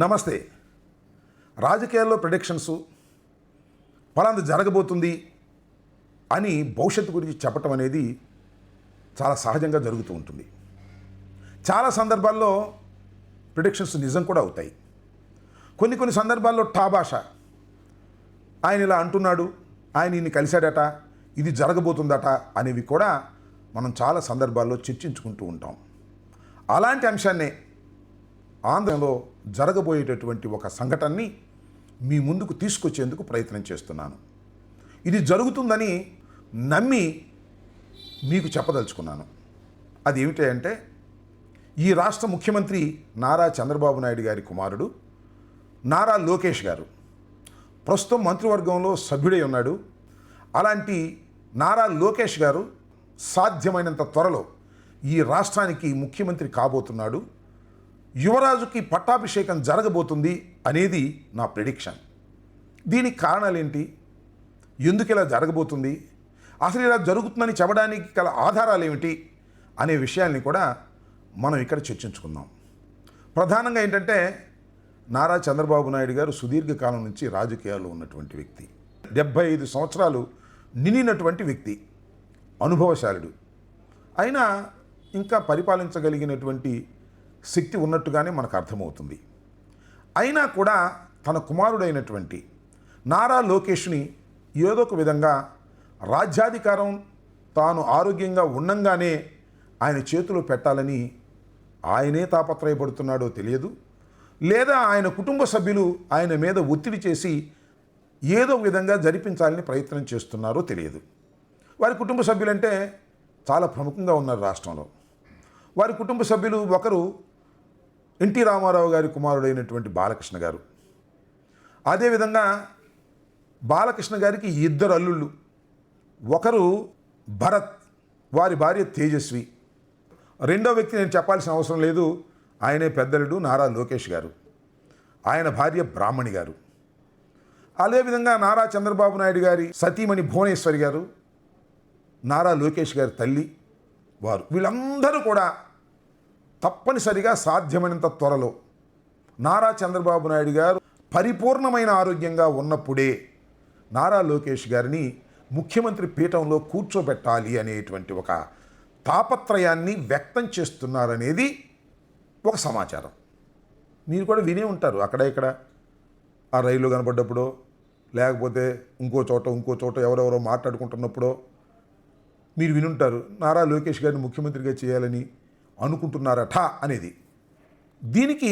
నమస్తే. రాజకీయాల్లో ప్రెడిక్షన్స్ పలాంది జరగబోతుంది అని భవిష్యత్తు గురించి చెప్పటం అనేది చాలా సహజంగా జరుగుతూ ఉంటుంది. చాలా సందర్భాల్లో ప్రెడిక్షన్స్ నిజం కూడా అవుతాయి. కొన్ని సందర్భాల్లో ఠాభాష, ఆయన ఇలా అంటున్నాడు, ఆయన ఇన్ని కలిశాడట, ఇది జరగబోతుందట అనేవి కూడా మనం చాలా సందర్భాల్లో చర్చించుకుంటూ ఉంటాం. అలాంటి అంశాన్నే ఆంధ్రలో జరగబోయేటటువంటి ఒక సంఘటనని మీ ముందుకు తీసుకొచ్చేందుకు ప్రయత్నం చేస్తున్నాను. ఇది జరుగుతుందని నమ్మి మీకు చెప్పదలుచుకున్నాను. అది ఏమిటి అంటే, ఈ రాష్ట్ర ముఖ్యమంత్రి నారా చంద్రబాబు నాయుడు గారి కుమారుడు నారా లోకేష్ గారు ప్రస్తుతం మంత్రివర్గంలో సభ్యుడై ఉన్నాడు. అలాంటి నారా లోకేష్ గారు సాధ్యమైనంత త్వరలో ఈ రాష్ట్రానికి ముఖ్యమంత్రి కాబోతున్నాడు. యువరాజుకి పట్టాభిషేకం జరగబోతుంది అనేది నా ప్రెడిక్షన్. దీనికి కారణాలు ఏంటి, ఎందుకు ఇలా జరగబోతుంది, అసలు ఇలా జరుగుతుందని చెప్పడానికి గల ఆధారాలు ఏమిటి అనే విషయాల్ని కూడా మనం ఇక్కడ చర్చించుకుందాం. ప్రధానంగా ఏంటంటే, నారా చంద్రబాబు నాయుడు గారు సుదీర్ఘకాలం నుంచి రాజకీయాల్లో ఉన్నటువంటి వ్యక్తి, 75 సంవత్సరాలు నిండినటువంటి వ్యక్తి, అనుభవశాలుడు. అయినా ఇంకా పరిపాలించగలిగినటువంటి శక్తి ఉన్నట్టుగానే మనకు అర్థమవుతుంది. అయినా కూడా తన కుమారుడైనటువంటి నారా లోకేష్ని ఏదో ఒక విధంగా రాజ్యాధికారం తాను ఆరోగ్యంగా ఉండంగానే ఆయన చేతిలో పెట్టాలని ఆయనే తాపత్రయపడుతున్నాడో తెలియదు, లేదా ఆయన కుటుంబ సభ్యులు ఆయన మీద ఒత్తిడి చేసి ఏదో విధంగా జరిపించాలని ప్రయత్నం చేస్తున్నారో తెలియదు. వారి కుటుంబ సభ్యులంటే చాలా ప్రముఖంగా ఉన్నారు రాష్ట్రంలో. వారి కుటుంబ సభ్యులు ఒకరు ఎన్టీ రామారావు గారి కుమారుడైనటువంటి బాలకృష్ణ గారు. అదేవిధంగా బాలకృష్ణ గారికి 2 అల్లుళ్ళు, ఒకరు భరత్, వారి భార్య తేజస్వి. రెండో వ్యక్తి నేను చెప్పాల్సిన అవసరం లేదు, ఆయనే పెద్దలుడు నారా లోకేష్ గారు, ఆయన భార్య బ్రాహ్మణి గారు. అదేవిధంగా నారా చంద్రబాబు నాయుడు గారి సతీమణి భువనేశ్వరి గారు, నారా లోకేష్ గారి తల్లి వారు. వీళ్ళందరూ కూడా తప్పనిసరిగా సాధ్యమైనంత త్వరలో నారా చంద్రబాబు నాయుడు గారు పరిపూర్ణమైన ఆరోగ్యంగా ఉన్నప్పుడే నారా లోకేష్ గారిని ముఖ్యమంత్రి పీఠంలో కూర్చోబెట్టాలి అనేటువంటి ఒక తాపత్రయాన్ని వ్యక్తం చేస్తున్నారనేది ఒక సమాచారం. మీరు కూడా వినే ఉంటారు, అక్కడ ఇక్కడ ఆ రైలు కనపడ్డప్పుడో, లేకపోతే ఇంకో చోట ఎవరెవరో మాట్లాడుకుంటున్నప్పుడో మీరు వినుంటారు, నారా లోకేష్ గారిని ముఖ్యమంత్రిగా చేయాలని అనుకుంటున్నారట అనేది. దీనికి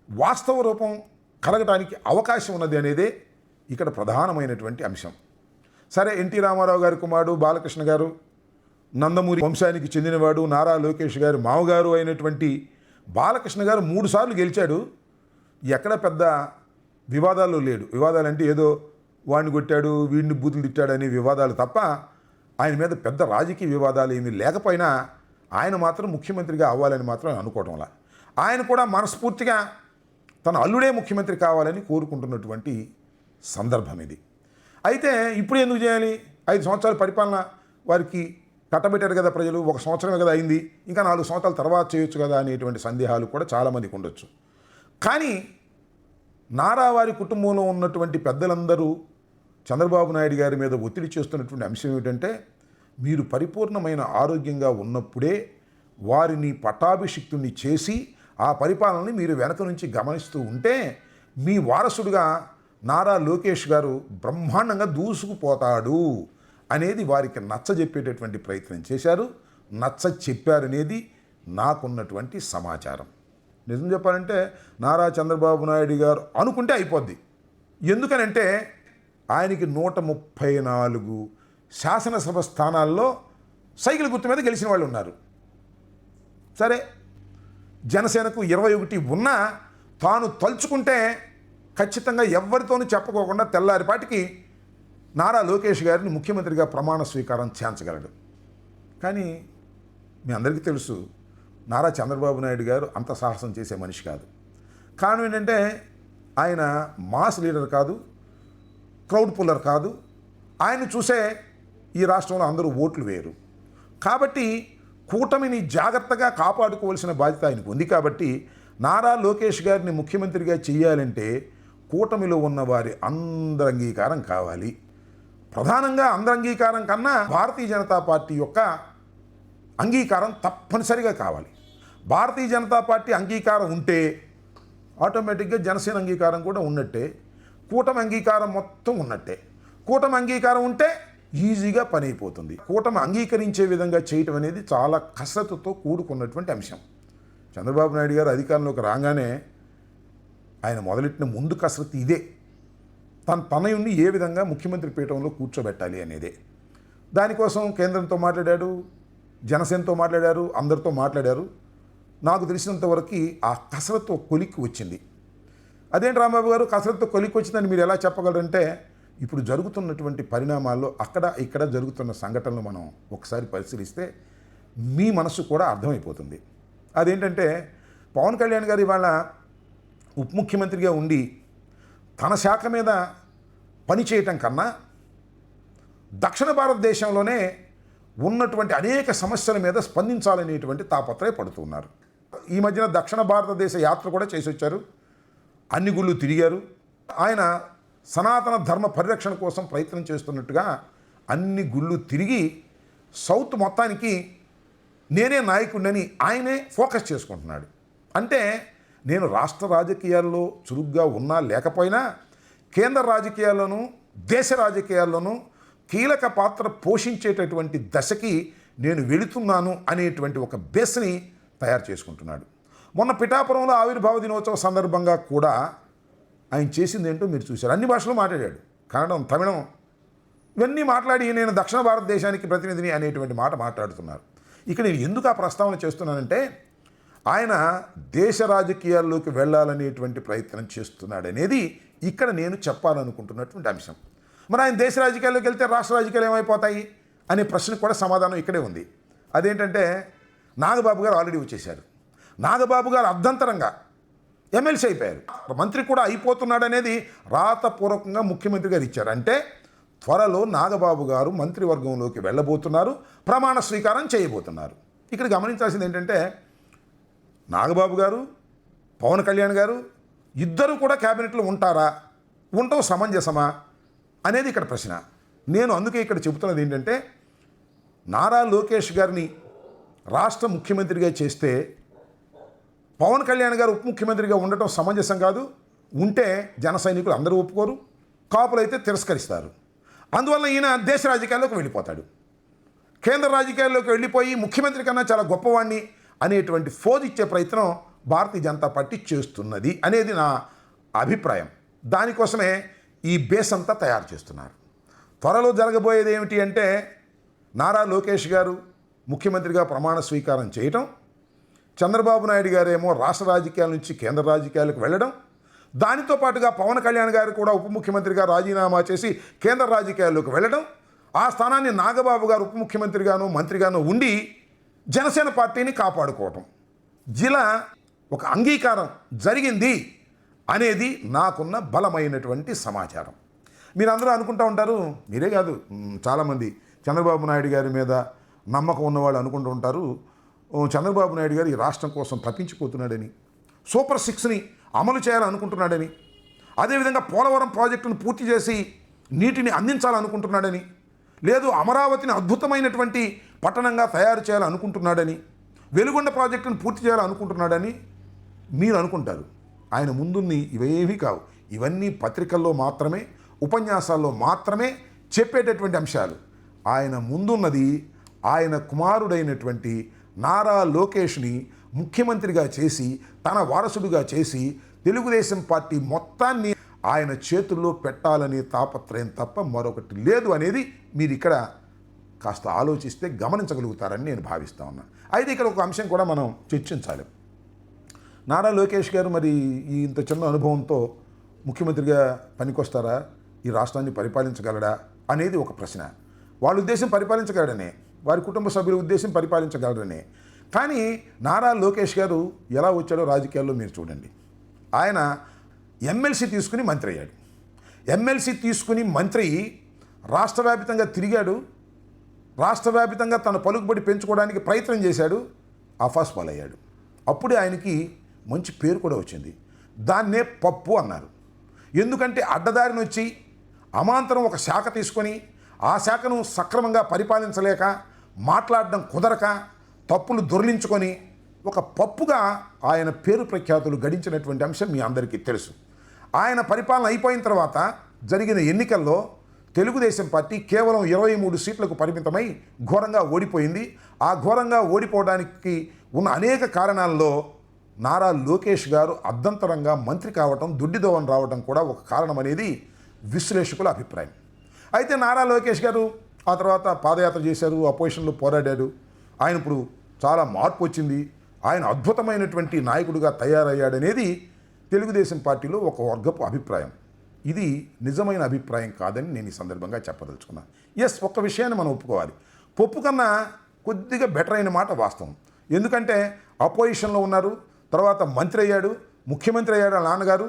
వాస్తవ రూపం కలగటానికి అవకాశం ఉన్నది అనేదే ఇక్కడ ప్రధానమైనటువంటి అంశం. సరే, ఎన్టీ రామారావు గారి కుమారుడు బాలకృష్ణ గారు నందమూరి వంశానికి చెందినవాడు, నారా లోకేష్ గారి మామగారు అయినటువంటి బాలకృష్ణ గారు 3 సార్లు గెలిచాడు. ఎక్కడ పెద్ద వివాదాల్లో లేడు. వివాదాలంటే ఏదో వాడిని కొట్టాడు, వీడిని బూతులు తిట్టాడు అనే వివాదాలు తప్ప ఆయన మీద పెద్ద రాజకీయ వివాదాలు ఏమీ లేకపోయినా ఆయన మాత్రం ముఖ్యమంత్రిగా అవ్వాలని మాత్రం అనుకోవటంలా. ఆయన కూడా మనస్ఫూర్తిగా తన అల్లుడే ముఖ్యమంత్రి కావాలని కోరుకుంటున్నటువంటి సందర్భం ఇది. అయితే ఇప్పుడు ఎందుకు చేయాలి, 5 సంవత్సరాల పరిపాలన వారికి కట్టబెట్టారు కదా ప్రజలు, 1 సంవత్సరమే కదా అయింది, ఇంకా 4 సంవత్సరాల తర్వాత చేయొచ్చు కదా అనేటువంటి సందేహాలు కూడా చాలామందికి ఉండొచ్చు. కానీ నారా వారి కుటుంబంలో ఉన్నటువంటి పెద్దలందరూ చంద్రబాబు నాయుడు గారి మీద ఒత్తిడి చేస్తున్నటువంటి అంశం ఏమిటంటే, మీరు పరిపూర్ణమైన ఆరోగ్యంగా ఉన్నప్పుడే వారిని పట్టాభిషిక్తుని చేసి ఆ పరిపాలనని మీరు వెనక నుంచి గమనిస్తూ ఉంటే మీ వారసుడుగా నారా లోకేష్ గారు బ్రహ్మాండంగా దూసుకుపోతాడు అనేది వారికి నచ్చజెప్పేటటువంటి ప్రయత్నం చేశారు, చెప్పారనేది నాకున్నటువంటి సమాచారం. నిజం చెప్పాలంటే నారా చంద్రబాబు నాయుడు గారు అనుకుంటే అయిపోద్ది. ఎందుకనంటే ఆయనకి 134 శాసనసభ స్థానాల్లో సైకిల్ గుర్తు మీద గెలిచిన వాళ్ళు ఉన్నారు. సరే, జనసేనకు 21 ఉన్నా తాను తలుచుకుంటే ఖచ్చితంగా ఎవరితోనూ చెప్పుకోకుండా తెల్లారిపాటికి నారా లోకేష్ గారిని ముఖ్యమంత్రిగా ప్రమాణ స్వీకారం చేయించగలడు. కానీ మీ అందరికీ తెలుసు, నారా చంద్రబాబు నాయుడు గారు అంత సాహసం చేసే మనిషి కాదు. కారణం ఏంటంటే ఆయన మాస్ లీడర్ కాదు, క్రౌడ్ పుల్లర్ కాదు. ఆయన చూసే ఈ రాష్ట్రంలో అందరూ ఓట్లు వేయరు. కాబట్టి కూటమిని జాగ్రత్తగా కాపాడుకోవాల్సిన బాధ్యత ఆయనకు ఉంది. కాబట్టి నారా లోకేష్ గారిని ముఖ్యమంత్రిగా చెయ్యాలంటే కూటమిలో ఉన్న వారి అందరి అంగీకారం కావాలి. ప్రధానంగా అందరి అంగీకారం కన్నా భారతీయ జనతా పార్టీ యొక్క అంగీకారం తప్పనిసరిగా కావాలి. భారతీయ జనతా పార్టీ అంగీకారం ఉంటే ఆటోమేటిక్గా జనసేన అంగీకారం కూడా ఉన్నట్టే, కూటమి అంగీకారం మొత్తం ఉన్నట్టే. కూటమి అంగీకారం ఉంటే ఈజీగా పని అయిపోతుంది. కూటమి అంగీకరించే విధంగా చేయటం అనేది చాలా కసరత్తుతో కూడుకున్నటువంటి అంశం. చంద్రబాబు నాయుడు గారు అధికారంలోకి రాగానే ఆయన మొదలెట్టిన ముందు కసరత్తు ఇదే. తన తనయుణ్ణి ఏ విధంగా ముఖ్యమంత్రి పీఠంలో కూర్చోబెట్టాలి అనేదే. దానికోసం కేంద్రంతో మాట్లాడాడు, జనసేనతో మాట్లాడారు, అందరితో మాట్లాడారు. నాకు తెలిసినంతవరకు ఆ కసరత్తు కొలిక్కి వచ్చింది. అదేంటి రాంబాబు గారు కసరత్తు కొలిక్కి వచ్చిందని మీరు ఎలా చెప్పగలరంటే, ఇప్పుడు జరుగుతున్నటువంటి పరిణామాల్లో అక్కడ ఇక్కడ జరుగుతున్న సంఘటనలు మనం ఒకసారి పరిశీలిస్తే మీ మనసు కూడా అర్థమైపోతుంది. అదేంటంటే పవన్ కళ్యాణ్ గారు ఇవాళ ఉప ముఖ్యమంత్రిగా ఉండి తన శాఖ మీద పనిచేయటం కన్నా దక్షిణ భారతదేశంలోనే ఉన్నటువంటి అనేక సమస్యల మీద స్పందించాలనేటువంటి తాపత్రయపడుతున్నారు. ఈ మధ్యన దక్షిణ భారతదేశ యాత్ర కూడా చేసి వచ్చారు, అన్ని గుళ్ళు తిరిగారు. ఆయన సనాతన ధర్మ పరిరక్షణ కోసం ప్రయత్నం చేస్తున్నట్టుగా అన్ని గుళ్ళు తిరిగి సౌత్ మొత్తానికి నేనే నాయకుడిని ఆయనే ఫోకస్ చేసుకుంటున్నాడు. అంటే నేను రాష్ట్ర రాజకీయాల్లో చురుగ్గా ఉన్నా లేకపోయినా కేంద్ర రాజకీయాల్లోనూ దేశ రాజకీయాల్లోనూ కీలక పాత్ర పోషించేటటువంటి దశకి నేను వెళుతున్నాను అనేటువంటి ఒక బేస్ని తయారు చేసుకుంటున్నాడు. మొన్న పిఠాపురంలో ఆవిర్భావ దినోత్సవ సందర్భంగా కూడా ఆయన చేసింది ఏంటో మీరు చూశారు. అన్ని భాషలు మాట్లాడాడు, కన్నడం, తమిళం ఇవన్నీ మాట్లాడి నేను దక్షిణ భారతదేశానికి ప్రతినిధిని అనేటువంటి మాట మాట్లాడుతున్నారు. ఇక్కడ నేను ఎందుకు ఆ ప్రస్తావన చేస్తున్నానంటే ఆయన దేశ రాజకీయాల్లోకి వెళ్ళాలనేటువంటి ప్రయత్నం చేస్తున్నాడనేది ఇక్కడ నేను చెప్పాలనుకుంటున్నటువంటి అంశం. మరి ఆయన దేశ రాజకీయాల్లోకి వెళ్తే రాష్ట్ర రాజకీయాలు ఏమైపోతాయి అనే ప్రశ్నకు కూడా సమాధానం ఇక్కడే ఉంది. అదేంటంటే నాగబాబు గారు ఆల్రెడీ వచ్చేశారు. నాగబాబు గారు అర్ధంతరంగా ఎమ్మెల్సీ అయిపోయారు, మంత్రి కూడా అయిపోతున్నాడనేది రాతపూర్వకంగా ముఖ్యమంత్రి గారు ఇచ్చారు. అంటే త్వరలో నాగబాబు గారు మంత్రివర్గంలోకి వెళ్ళబోతున్నారు, ప్రమాణ స్వీకారం చేయబోతున్నారు. ఇక్కడ గమనించాల్సింది ఏంటంటే నాగబాబు గారు, పవన్ కళ్యాణ్ గారు ఇద్దరు కూడా క్యాబినెట్లో ఉంటారా, ఉండవు సమంజసమా అనేది ఇక్కడ ప్రశ్న. నేను అందుకే ఇక్కడ చెబుతున్నది ఏంటంటే నారా లోకేష్ గారిని రాష్ట్ర ముఖ్యమంత్రిగా చేస్తే పవన్ కళ్యాణ్ గారు ఉప ముఖ్యమంత్రిగా ఉండటం సమంజసం కాదు. ఉంటే జన సైనికులు అందరూ ఒప్పుకోరు, కాపులైతే తిరస్కరిస్తారు. అందువల్ల ఈయన దేశ రాజకీయాల్లోకి వెళ్ళిపోతాడు. కేంద్ర రాజకీయాల్లోకి వెళ్ళిపోయి ముఖ్యమంత్రి కన్నా చాలా గొప్పవాణ్ణి అనేటువంటి ఫోజ్ ఇచ్చే ప్రయత్నం భారతీయ జనతా పార్టీ చేస్తున్నది అనేది నా అభిప్రాయం. దానికోసమే ఈ బేస్ అంతా తయారు చేస్తున్నారు. త్వరలో జరగబోయేది ఏమిటి అంటే నారా లోకేష్ గారు ముఖ్యమంత్రిగా ప్రమాణ స్వీకారం చేయటం, చంద్రబాబు నాయుడు గారేమో రాష్ట్ర రాజకీయాల నుంచి కేంద్ర రాజకీయాలకు వెళ్ళడం, దానితో పాటుగా పవన్ కళ్యాణ్ గారు కూడా ఉప ముఖ్యమంత్రిగా రాజీనామా చేసి కేంద్ర రాజకీయాల్లోకి వెళ్ళడం, ఆ స్థానాన్ని నాగబాబు గారు ఉప ముఖ్యమంత్రిగాను మంత్రిగాను ఉండి జనసేన పార్టీని కాపాడుకోవటం. జిలా ఒక అంగీకారం జరిగింది అనేది నాకున్న బలమైనటువంటి సమాచారం. మీరందరూ అనుకుంటూ ఉంటారు, మీరే కాదు చాలామంది చంద్రబాబు నాయుడు గారి మీద నమ్మకం ఉన్నవాళ్ళు అనుకుంటూ ఉంటారు, చంద్రబాబు నాయుడు గారు ఈ రాష్ట్రం కోసం తప్పించిపోతున్నాడని, సూపర్ 6ని అమలు చేయాలనుకుంటున్నాడని, అదేవిధంగా పోలవరం ప్రాజెక్టును పూర్తి చేసి నీటిని అందించాలనుకుంటున్నాడని, లేదు అమరావతిని అద్భుతమైనటువంటి పట్టణంగా తయారు చేయాలనుకుంటున్నాడని, వెలుగొండ ప్రాజెక్టును పూర్తి చేయాలనుకుంటున్నాడని మీరు అనుకుంటారు. ఆయన ముందున్ని ఇవేమీ కావు. ఇవన్నీ పత్రికల్లో మాత్రమే, ఉపన్యాసాల్లో మాత్రమే చెప్పేటటువంటి అంశాలు. ఆయన ముందున్నది ఆయన కుమారుడైనటువంటి నారా లోకేష్ని ముఖ్యమంత్రిగా చేసి తన వారసుడిగా చేసి తెలుగుదేశం పార్టీ మొత్తాన్ని ఆయన చేతుల్లో పెట్టాలనే తాపత్రయం తప్ప మరొకటి లేదు అనేది మీరు ఇక్కడ కాస్త ఆలోచిస్తే గమనించగలుగుతారని నేను భావిస్తా ఉన్నాను. అయితే ఇక్కడ ఒక అంశం కూడా మనం చర్చించాలి. నారా లోకేష్ గారు మరి ఈ ఇంత చిన్న అనుభవంతో ముఖ్యమంత్రిగా పనికొస్తారా, ఈ రాష్ట్రాన్ని పరిపాలించగలడా అనేది ఒక ప్రశ్న. వాళ్ళ ఉద్దేశం పరిపాలించగలడనే, వారి కుటుంబ సభ్యుల ఉద్దేశం పరిపాలించగలడనే. కానీ నారా లోకేష్ గారు ఎలా వచ్చాడో రాజకీయాల్లో మీరు చూడండి. ఆయన ఎమ్మెల్సీ తీసుకుని మంత్రి అయ్యాడు. ఎమ్మెల్సీ తీసుకుని మంత్రి రాష్ట్ర వ్యాపితంగా తిరిగాడు, రాష్ట్ర వ్యాపితంగా తన పలుకుబడి పెంచుకోవడానికి ప్రయత్నం చేశాడు, ఆఫాస్ పాలయ్యాడు. అప్పుడే ఆయనకి మంచి పేరు కూడా వచ్చింది. దాన్నే పప్పు అన్నారు. ఎందుకంటే అడ్డదారిని వచ్చి అమాంతరం ఒక శాఖ తీసుకొని ఆ శాఖను సక్రమంగా పరిపాలించలేక, మాట్లాడడం కుదరక, తప్పులు దొర్లించుకొని ఒక పప్పుగా ఆయన పేరు ప్రఖ్యాతులు గడించినటువంటి అంశం మీ అందరికీ తెలుసు. ఆయన పరిపాలన అయిపోయిన తర్వాత జరిగిన ఎన్నికల్లో తెలుగుదేశం పార్టీ కేవలం 23 సీట్లకు పరిమితమై ఘోరంగా ఓడిపోయింది. ఆ ఘోరంగా ఓడిపోవడానికి ఉన్న అనేక కారణాల్లో నారా లోకేష్ గారు అర్ధంతరంగా మంత్రి కావటం, దుడ్డిదోవన రావడం కూడా ఒక కారణం అనేది విశ్లేషకుల అభిప్రాయం. అయితే నారా లోకేష్ గారు ఆ తర్వాత పాదయాత్ర చేశారు, అపోజిషన్లో పోరాడారు. ఆయన ఇప్పుడు చాలా మార్పు వచ్చింది, ఆయన అద్భుతమైనటువంటి నాయకుడిగా తయారయ్యాడనేది తెలుగుదేశం పార్టీలో ఒక వర్గపు అభిప్రాయం. ఇది నిజమైన అభిప్రాయం కాదని నేను ఈ సందర్భంగా చెప్పదలుచుకున్నాను. ఎస్, ఒక్క విషయాన్ని మనం ఒప్పుకోవాలి, పప్పు కన్నా కొద్దిగా బెటర్ అయిన మాట వాస్తవం. ఎందుకంటే అపోజిషన్లో ఉన్నారు, తర్వాత మంత్రి అయ్యాడు, ముఖ్యమంత్రి అయ్యాడు, వాళ్ళ నాన్నగారు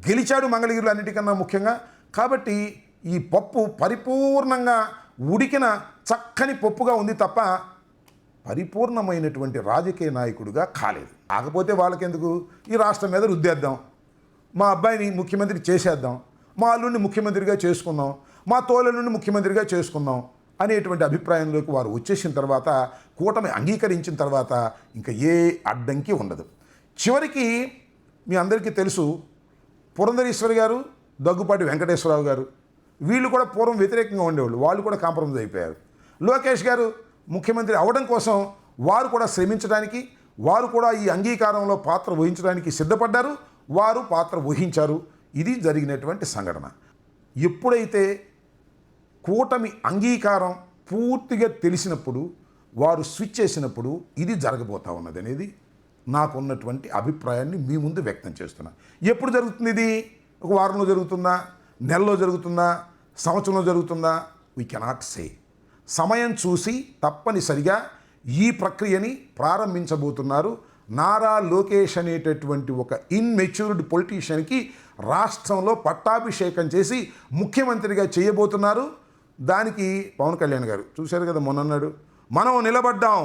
గెలిచాడు మంగళగిరిలో అన్నిటికన్నా ముఖ్యంగా. కాబట్టి ఈ పప్పు పరిపూర్ణంగా ఉడికిన చక్కని పప్పుగా ఉంది తప్ప పరిపూర్ణమైనటువంటి రాజకీయ నాయకుడిగా కాలేదు. కాకపోతే వాళ్ళకెందుకు, ఈ రాష్ట్రం మీద రుద్దేద్దాం, మా అబ్బాయిని ముఖ్యమంత్రి చేసేద్దాం, మా అల్లుడిని ముఖ్యమంత్రిగా చేసుకుందాం, మా తోలనుండి ముఖ్యమంత్రిగా చేసుకుందాం అనేటువంటి అభిప్రాయంలోకి వారు వచ్చేసిన తర్వాత, కూటమి అంగీకరించిన తర్వాత ఇంకా ఏ అడ్డంకి ఉండదు. చివరికి మీ అందరికీ తెలుసు, పురంధరేశ్వరి గారు, దగ్గుపాటి వెంకటేశ్వరరావు గారు వీళ్ళు కూడా పూర్వం వ్యతిరేకంగా ఉండేవాళ్ళు, వాళ్ళు కూడా కాంప్రమైజ్ అయిపోయారు. లోకేష్ గారు ముఖ్యమంత్రి అవడం కోసం వారు కూడా శ్రమించడానికి, వారు కూడా ఈ అంగీకారంలో పాత్ర వహించడానికి సిద్ధపడ్డారు, వారు పాత్ర వహించారు. ఇది జరిగినటువంటి సంఘటన. ఎప్పుడైతే కూటమి అంగీకారం పూర్తిగా తెలిసినప్పుడు, వారు స్విచ్ చేసినప్పుడు ఇది జరగబోతా ఉన్నది అనేది నాకున్నటువంటి అభిప్రాయాన్ని మీ ముందు వ్యక్తం చేస్తున్నా. ఎప్పుడు జరుగుతుంది ఇది? ఒక వారంలో జరుగుతుందా, నెలలో జరుగుతుందా, సంవత్సరంలో జరుగుతుందా? We cannot say. సమయం చూసి తప్పనిసరిగా ఈ ప్రక్రియని ప్రారంభించబోతున్నారు. నారా లోకేష్ అనేటటువంటి ఒక ఇన్మెచ్యూర్డ్ పొలిటీషియన్కి రాష్ట్రంలో పట్టాభిషేకం చేసి ముఖ్యమంత్రిగా చేయబోతున్నారు. దానికి పవన్ కళ్యాణ్ గారు చూశారు కదా, మొన్నన్నాడు, మనం నిలబడ్డాం,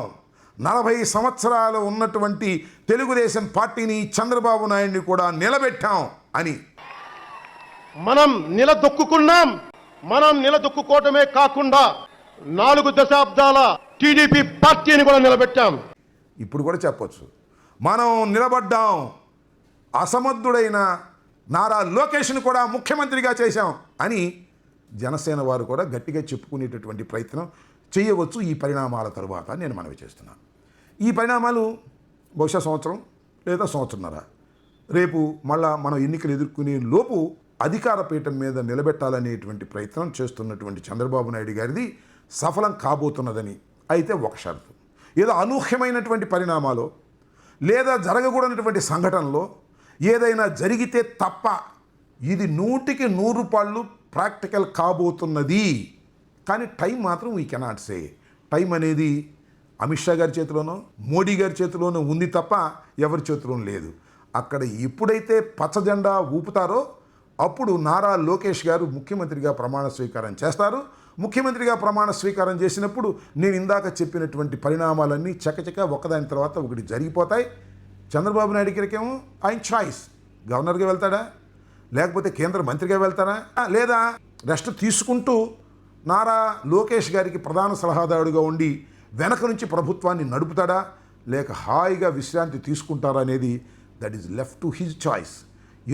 40 సంవత్సరాలు ఉన్నటువంటి తెలుగుదేశం పార్టీని, చంద్రబాబు నాయుడిని కూడా నిలబెట్టాం అని. మనం నిలదొక్కుకున్నాం. మనం నిలదొక్కుకోవటమే కాకుండా 4 దశాబ్దాల టీడీపీ పార్టీని కూడా నిలబెట్టాం. ఇప్పుడు కూడా చెప్పొచ్చు, మనం నిలబడ్డాం, అసమర్థుడైన నారా లోకేష్ని కూడా ముఖ్యమంత్రిగా చేశాం అని జనసేన వారు కూడా గట్టిగా చెప్పుకునేటటువంటి ప్రయత్నం చేయవచ్చు ఈ పరిణామాల తరువాత నేను మనవి చేస్తున్నాను. ఈ పరిణామాలు బహుశా సంవత్సరం లేదా సంవత్సరంన్నర, రేపు మళ్ళా మనం ఎన్నికలు ఎదుర్కొనే లోపు అధికార పీఠం మీద నిలబెట్టాలనేటువంటి ప్రయత్నం చేస్తున్నటువంటి చంద్రబాబు నాయుడు గారిది సఫలం కాబోతున్నదని. అయితే ఒక షరతు, ఏదో అనూహ్యమైనటువంటి పరిణామాలు లేదా జరగకూడనటువంటి సంఘటనలో ఏదైనా జరిగితే తప్ప ఇది 100కి 100 ప్రాక్టికల్ కాబోతున్నది. కానీ టైం మాత్రం వీ కెనాట్ సే. టైం అనేది అమిత్ షా గారి చేతిలోనో, మోడీ గారి చేతిలోనో ఉంది తప్ప ఎవరి చేతిలోనూ లేదు. అక్కడ ఎప్పుడైతే పచ్చ జెండా ఊపుతారో అప్పుడు నారా లోకేష్ గారు ముఖ్యమంత్రిగా ప్రమాణ స్వీకారం చేస్తారు. ముఖ్యమంత్రిగా ప్రమాణ స్వీకారం చేసినప్పుడు నేను ఇందాక చెప్పినటువంటి పరిణామాలన్నీ చకచక ఒకదాని తర్వాత ఒకటి జరిగిపోతాయి. చంద్రబాబు నాయుడు గారికేమో ఆయన చాయిస్, గవర్నర్గా వెళ్తాడా, లేకపోతే కేంద్ర మంత్రిగా వెళ్తారా, లేదా రెస్ట్ తీసుకుంటూ నారా లోకేష్ గారికి ప్రధాన సలహాదారుడిగా ఉండి వెనక నుంచి ప్రభుత్వాన్ని నడుపుతాడా, లేక హాయిగా విశ్రాంతి తీసుకుంటారా అనేది that is left to his choice.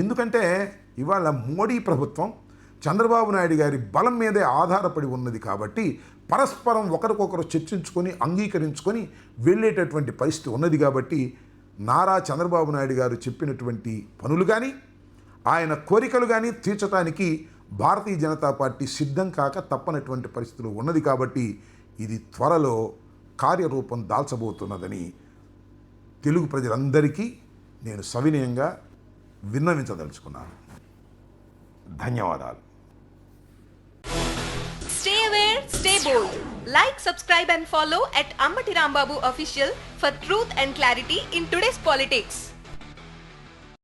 ఎందుకంటే ఇవాళ మోడీ ప్రభుత్వం చంద్రబాబు నాయుడు గారి బలం మీదే ఆధారపడి ఉన్నది కాబట్టి పరస్పరం ఒకరికొకరు చర్చించుకొని అంగీకరించుకొని వెళ్ళేటటువంటి పరిస్థితి ఉన్నది. కాబట్టి నారా చంద్రబాబు నాయుడు గారు చెప్పినటువంటి పనులు కానీ, ఆయన కోరికలు కానీ తీర్చడానికి భారతీయ జనతా పార్టీ సిద్ధం కాక తప్పనటువంటి పరిస్థితులు ఉన్నది. కాబట్టి ఇది త్వరలో కార్యరూపం దాల్చబోతున్నదని తెలుగు ప్రజలందరికీ నేను సవినయంగా విన్నవించదలుచుకున్నాను. ధన్యవాదాలు. Stay aware, stay bold. Like, subscribe and follow at Ambati Rambabu Official for truth and clarity in today's politics.